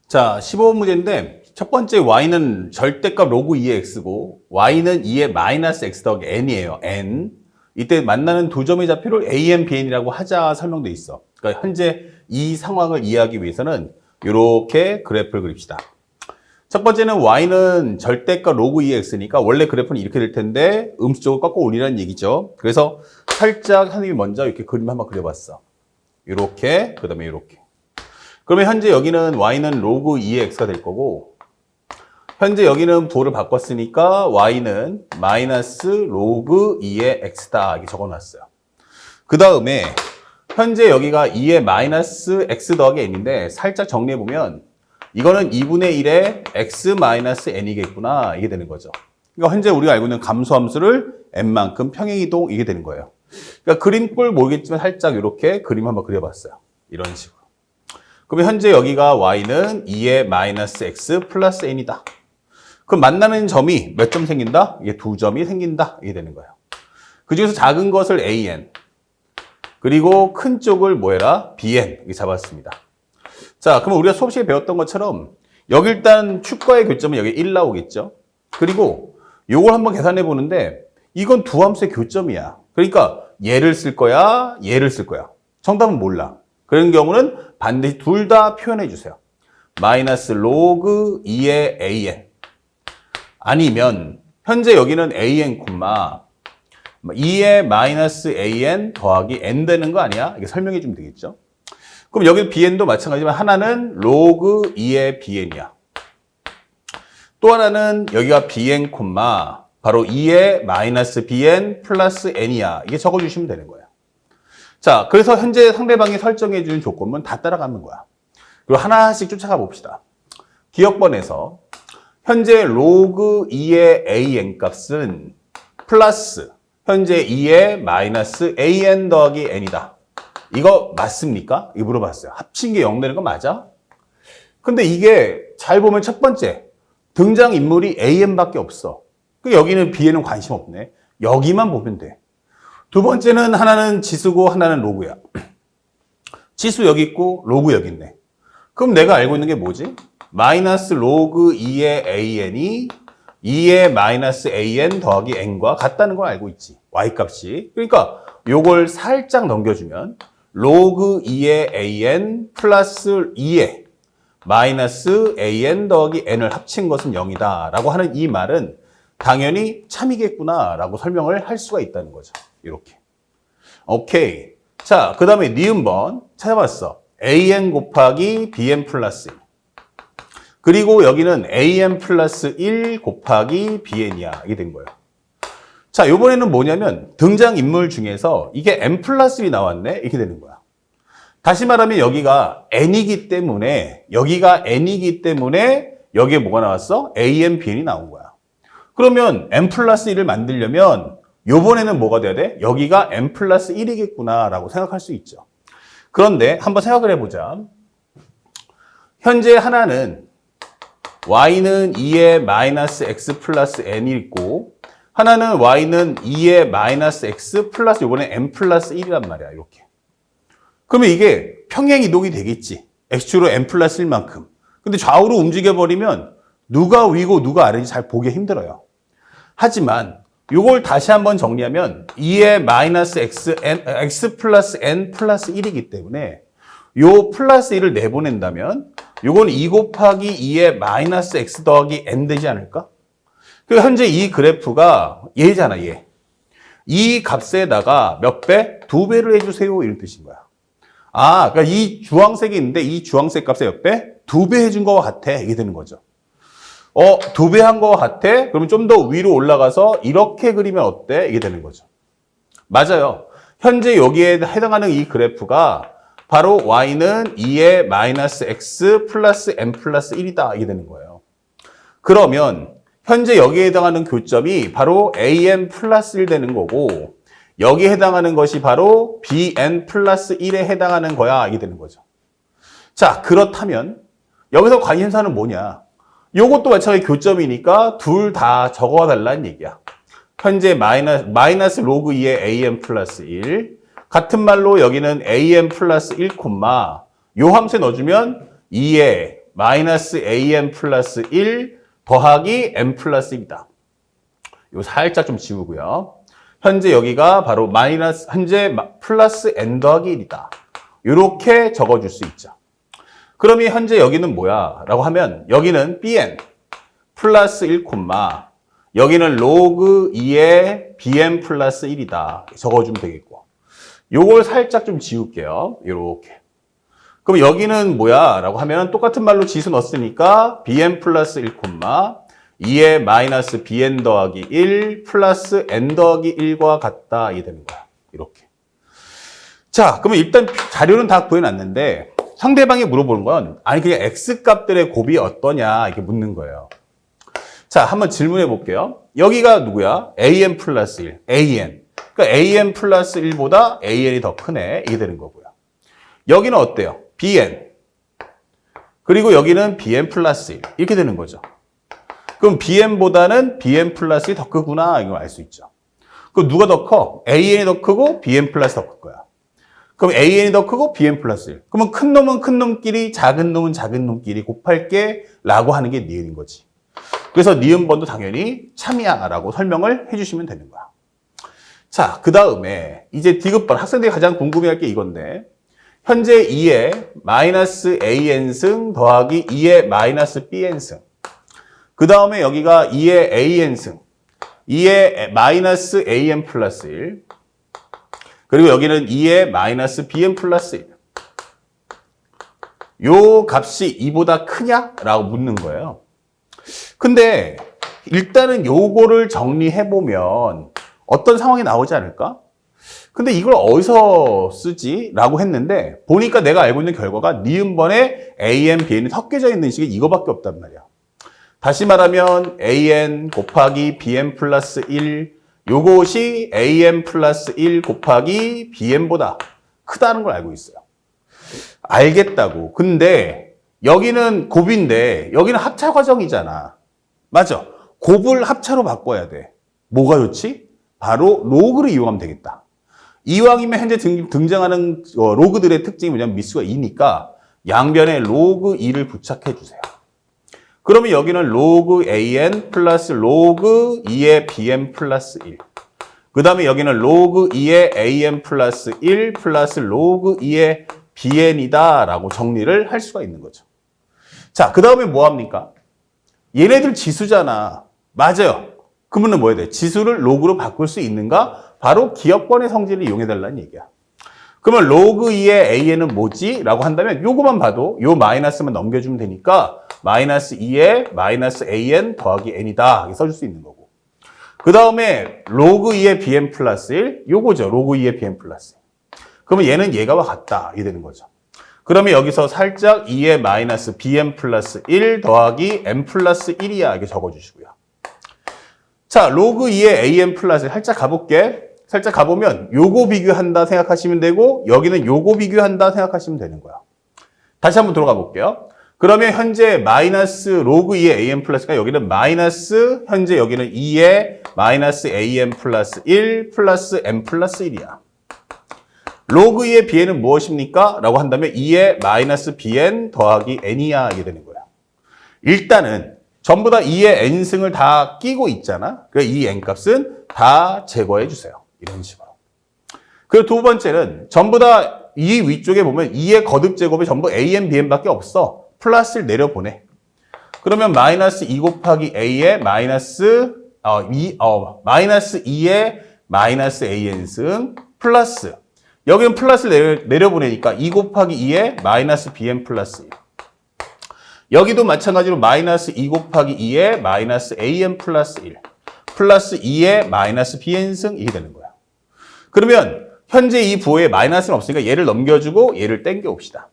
자, 15번 문제인데 첫 번째 y는 절대값 로그 2의 x고 y는 2의 마이너스 x 더하기 n이에요. n. 이때 만나는 두 점의 좌표를 a, n, b, n이라고 하자 설명돼 있어. 그러니까 현재 이 상황을 이해하기 위해서는 이렇게 그래프를 그립시다. 첫 번째는 y는 절대값 로그 2의 x니까 원래 그래프는 이렇게 될 텐데 음수적으로 꺾어 올리라는 얘기죠. 그래서 살짝 선생님이 먼저 이렇게 그림 한번 그려봤어. 이렇게, 그 다음에 이렇게. 그러면 현재 여기는 y는 로그 2의 x가 될 거고 현재 여기는 부호를 바꿨으니까 y는 마이너스 로그 2의 x다 이렇게 적어놨어요. 그 다음에 현재 여기가 2의 마이너스 x 더하기 n인데 살짝 정리해보면 이거는 2분의 1의 x 마이너스 n이겠구나 이게 되는 거죠. 그러니까 현재 우리가 알고 있는 감소함수를 n만큼 평행이동 이게 되는 거예요. 그러니까 그림꼴 모르겠지만 살짝 이렇게 그림 한번 그려봤어요. 이런 식으로. 그러면 현재 여기가 y는 2의 마이너스 x 플러스 n이다. 그럼 만나는 점이 몇 점 생긴다? 이게 두 점이 생긴다. 이게 되는 거예요. 그 중에서 작은 것을 an, 그리고 큰 쪽을 뭐 해라? bn 이렇게 잡았습니다. 자, 그럼 우리가 수업 시간에 배웠던 것처럼 여기 일단 축과의 교점은 여기 1 나오겠죠? 그리고 요걸 한번 계산해 보는데 이건 두 함수의 교점이야. 그러니까 얘를 쓸 거야, 얘를 쓸 거야. 정답은 몰라. 그런 경우는 반드시 둘 다 표현해 주세요. 마이너스 로그 2의 an. 아니면 현재 여기는 an, 2의 마이너스 an 더하기 n 되는 거 아니야? 이게 설명해 주면 되겠죠? 그럼 여기 bn도 마찬가지지만 하나는 로그 2의 bn이야. 또 하나는 여기가 bn, 바로 2의 마이너스 bn 플러스 n이야. 이게 적어주시면 되는 거예요. 자, 그래서 현재 상대방이 설정해 주는 조건은 다 따라가는 거야. 그리고 하나씩 쫓아가 봅시다. 기억번에서 현재 로그 2의 an 값은 플러스 현재 2의 마이너스 an 더하기 n이다. 이거 맞습니까? 이거 물어봤어요. 합친 게 0 되는 거 맞아? 근데 이게 잘 보면 첫 번째 등장인물이 an밖에 없어. 여기는 b에는 관심 없네. 여기만 보면 돼. 두 번째는 하나는 지수고 하나는 로그야. 지수 여기 있고 로그 여기 있네. 그럼 내가 알고 있는 게 뭐지? 마이너스 로그 2의 an이 2의 마이너스 an 더하기 n과 같다는 걸 알고 있지. y값이. 그러니까 요걸 살짝 넘겨주면 로그 2의 an 플러스 2의 마이너스 an 더하기 n을 합친 것은 0이다 라고 하는 이 말은 당연히 참이겠구나 라고 설명을 할 수가 있다는 거죠. 이렇게. 오케이. 자, 그 다음에 니은번 찾아봤어. an 곱하기 bn 플러스 1. 그리고 여기는 an 플러스 1 곱하기 bn이야. 이게 된 거예요. 자, 이번에는 뭐냐면 등장인물 중에서 이게 n 플러스 1이 나왔네. 이렇게 되는 거야. 다시 말하면 여기가 n이기 때문에 여기에 뭐가 나왔어? an, bn이 나온 거야. 그러면 n 플러스 1을 만들려면 요번에는 뭐가 돼야 돼? 여기가 n 플러스 1이겠구나 라고 생각할 수 있죠. 그런데 한번 생각을 해보자. 현재 하나는 y는 2의 마이너스 x 플러스 n이 있고 하나는 y는 2의 마이너스 x 플러스 요번에 n 플러스 1이란 말이야. 이렇게. 그러면 이게 평행 이동이 되겠지. x축으로 n 플러스 1만큼. 근데 좌우로 움직여버리면 누가 위고 누가 아래인지 잘 보기 힘들어요. 하지만 이걸 다시 한번 정리하면 2의 마이너스 x 플러스 n 플러스 1이기 때문에 요 플러스 1을 내보낸다면 요건 2 곱하기 2의 마이너스 x 더하기 n 되지 않을까? 그러니까 현재 이 그래프가 얘잖아, 얘. 이 값에다가 몇 배? 2배를 해주세요. 이런 뜻인 거야. 아, 그러니까 이 주황색이 있는데 이 주황색 값에 몇 배? 2배 해준 거와 같아. 이게 되는 거죠. 2배 한 거와 같아? 그러면 좀 더 위로 올라가서 이렇게 그리면 어때? 이게 되는 거죠. 맞아요. 현재 여기에 해당하는 이 그래프가 바로 y는 2의 마이너스 x 플러스 n 플러스 1이다. 이게 되는 거예요. 그러면 현재 여기에 해당하는 교점이 바로 an 플러스 1 되는 거고 여기에 해당하는 것이 바로 bn 플러스 1에 해당하는 거야. 이게 되는 거죠. 자, 그렇다면 여기서 관심사는 뭐냐? 요것도 마찬가지 교점이니까 둘 다 적어달라는 얘기야. 현재 마이너스 로그 2의 an 플러스 1. 같은 말로 여기는 an 플러스 1, 요 함수에 넣어주면 2의 마이너스 an 플러스 1 더하기 n 플러스 1이다. 이거 살짝 좀 지우고요. 현재 여기가 바로 현재 플러스 n 더하기 1이다. 이렇게 적어줄 수 있죠. 그러면 현재 여기는 뭐야? 라고 하면 여기는 bn 플러스 1, 여기는 로그 2의 bn 플러스 1이다. 적어주면 되겠고. 요걸 살짝 좀 지울게요. 이렇게. 그럼 여기는 뭐야? 라고 하면 똑같은 말로 지수 넣었으니까 bn 플러스 1, 2의 마이너스 bn 더하기 1 플러스 n 더하기 1과 같다. 이게 되는 거야. 이렇게. 자, 그러면 일단 자료는 다 구해놨는데 상대방이 물어보는 건 아니 그냥 x값들의 곱이 어떠냐 이렇게 묻는 거예요. 자, 한번 질문해 볼게요. 여기가 누구야? an 플러스 1, an. 그러니까 an 플러스 1보다 an이 더 크네. 이게 되는 거고요. 여기는 어때요? bn. 그리고 여기는 bn 플러스 1. 이렇게 되는 거죠. 그럼 bn보다는 bn 플러스 1이 더 크구나. 이걸 알 수 있죠. 그럼 누가 더 커? an이 더 크고 bn 플러스 더 클 거야. 그럼 an이 더 크고 bn 플러스 1. 그러면 큰 놈은 큰 놈끼리 작은 놈은 작은 놈끼리 곱할게 라고 하는 게 니은인 거지. 그래서 니은번도 당연히 참이야 라고 설명을 해주시면 되는 거야. 자, 그 다음에 이제 디귿번 학생들이 가장 궁금해할 게 이건데 현재 2의 마이너스 an승 더하기 2의 마이너스 bn승. 그 다음에 여기가 2의 an승, 2의 마이너스 an 플러스 1. 그리고 여기는 2의 마이너스 bn 플러스 1. 요 값이 2보다 크냐? 라고 묻는 거예요. 근데 일단은 요거를 정리해보면 어떤 상황이 나오지 않을까? 근데 이걸 어디서 쓰지? 라고 했는데 보니까 내가 알고 있는 결과가 니은번에 an, bn이 섞여져 있는 식이 이거밖에 없단 말이야. 다시 말하면 an 곱하기 bn 플러스 1 요것이 an 플러스 1 곱하기 bn보다 크다는 걸 알고 있어요. 알겠다고. 근데 여기는 곱인데 여기는 합차 과정이잖아. 맞아. 곱을 합차로 바꿔야 돼. 뭐가 좋지? 바로 로그를 이용하면 되겠다. 이왕이면 현재 등장하는 로그들의 특징이 뭐냐면 미수가 2니까 양변에 로그 2를 부착해 주세요. 그러면 여기는 로그 an 플러스 로그 2의 bn 플러스 1. 그 다음에 여기는 로그 2의 an 플러스 1 플러스 로그 2의 bn이다 라고 정리를 할 수가 있는 거죠. 자, 그 다음에 뭐 합니까? 얘네들 지수잖아. 맞아요. 그러면 뭐 해야 돼? 지수를 로그로 바꿀 수 있는가? 바로 기억번의 성질을 이용해달라는 얘기야. 그러면 로그 2의 an은 뭐지? 라고 한다면 요거만 봐도 요 마이너스만 넘겨주면 되니까 마이너스 2의 마이너스 an 더하기 n이다. 이렇게 써줄 수 있는 거고. 그 다음에 로그 2의 bn 플러스 1 요거죠. 로그 2의 bn 플러스 1. 그러면 얘는 얘가와 같다. 이게 되는 거죠. 그러면 여기서 살짝 2의 마이너스 bn 플러스 1 더하기 n 플러스 1이야. 이렇게 적어주시고요. 자, 로그 2의 an 플러스 1 살짝 가볼게. 살짝 가보면 요거 비교한다 생각하시면 되고 여기는 요거 비교한다 생각하시면 되는 거야. 다시 한번 들어가 볼게요. 그러면 현재 마이너스 로그 2의 an 플러스가 여기는 마이너스 현재 여기는 2의 마이너스 an 플러스 1 플러스 n 플러스 1이야. 로그 2의 bn은 무엇입니까? 라고 한다면 2의 마이너스 bn 더하기 n이야. 이게 되는 거야. 일단은 전부 다 2의 n승을 다 끼고 있잖아. 그래서 이 n값은 다 제거해 주세요. 이런 식으로. 그리고 두 번째는 전부 다 이 위쪽에 보면 2의 거듭 제곱이 전부 an, bn밖에 없어. 플러스를 내려보내. 그러면 마이너스 2 곱하기 a의 마이너스 2의 마이너스 an승 플러스 여기는 플러스를 내려보내니까 2 곱하기 2의 마이너스 bn 플러스 1. 여기도 마찬가지로 마이너스 2 곱하기 2의 마이너스 an 플러스 1. 플러스 2의 마이너스 bn승 이게 되는 거야. 그러면 현재 이 부호에 마이너스는 없으니까 얘를 넘겨주고 얘를 땡겨 옵시다.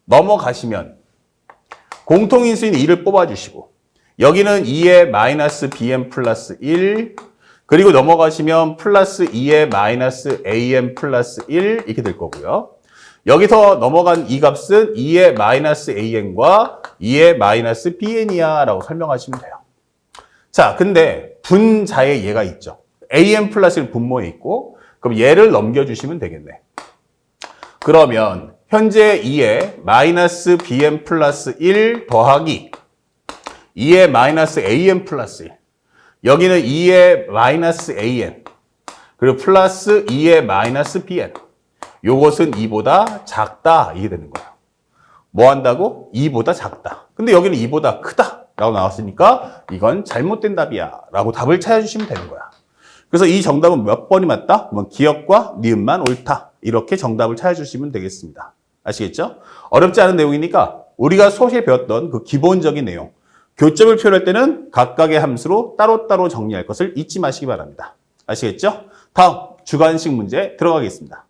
넘어가시면 공통인수인 2를 뽑아주시고 여기는 2의 마이너스 bn 플러스 1 그리고 넘어가시면 플러스 2의 마이너스 an 플러스 1 이렇게 될 거고요. 여기서 넘어간 이 값은 2의 마이너스 an과 2의 마이너스 bn이야 라고 설명하시면 돼요. 자, 근데 분자에 얘가 있죠. an 플러스 1 분모에 있고 그럼 얘를 넘겨주시면 되겠네. 그러면 현재 2에 마이너스 bn 플러스 1 더하기 2에 마이너스 an 플러스 1. 여기는 2에 마이너스 an 그리고 플러스 2에 마이너스 bn. 요것은 2보다 작다 이게 되는 거야. 뭐 한다고? 2보다 작다. 근데 여기는 2보다 크다 라고 나왔으니까 이건 잘못된 답이야 라고 답을 찾아주시면 되는 거야. 그래서 이 정답은 몇 번이 맞다? 기억과 니은만 옳다. 이렇게 정답을 찾아주시면 되겠습니다. 아시겠죠? 어렵지 않은 내용이니까 우리가 수업에 배웠던 그 기본적인 내용, 교점을 표현할 때는 각각의 함수로 따로따로 정리할 것을 잊지 마시기 바랍니다. 아시겠죠? 다음 주관식 문제 들어가겠습니다.